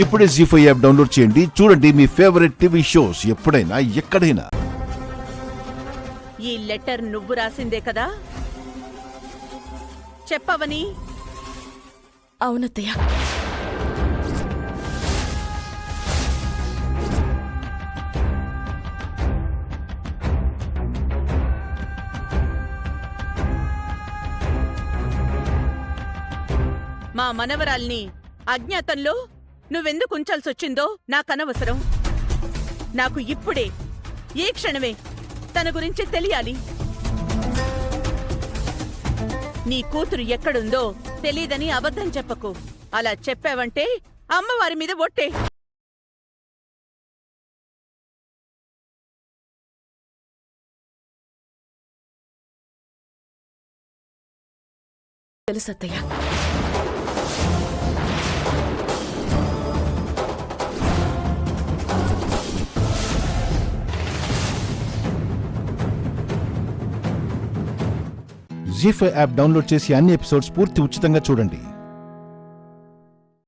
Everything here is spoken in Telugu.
ఇప్పుడే జీ5 యాప్ డౌన్లోడ్ చేయండి. చూడండి మీ ఫేవరెట్ టీవీ షోస్ ఎప్పుడైనా ఎక్కడైనా. ఈ లెటర్ నువ్వు రాసిందే కదా? చెప్పవని. అవునత్తయ్య. మా మనవరాల్ని అజ్ఞాతంలో నువ్వెందుకు ఉంచాల్సొచ్చిందో నాకనవసరం. నాకు ఇప్పుడే, ఈ క్షణమే తన గురించి తెలియాలి. నీ కూతురు ఎక్కడుందో తెలీదని అబద్ధం చెప్పకు. అలా చెప్పావంటే అమ్మవారి మీద ఒట్టే. తెలుసు అత్తయ్య. జీ5 యాప్ డౌన్లోడ్ చేసి అన్ని ఎపిసోడ్స్ పూర్తి ఉచితంగా చూడండి.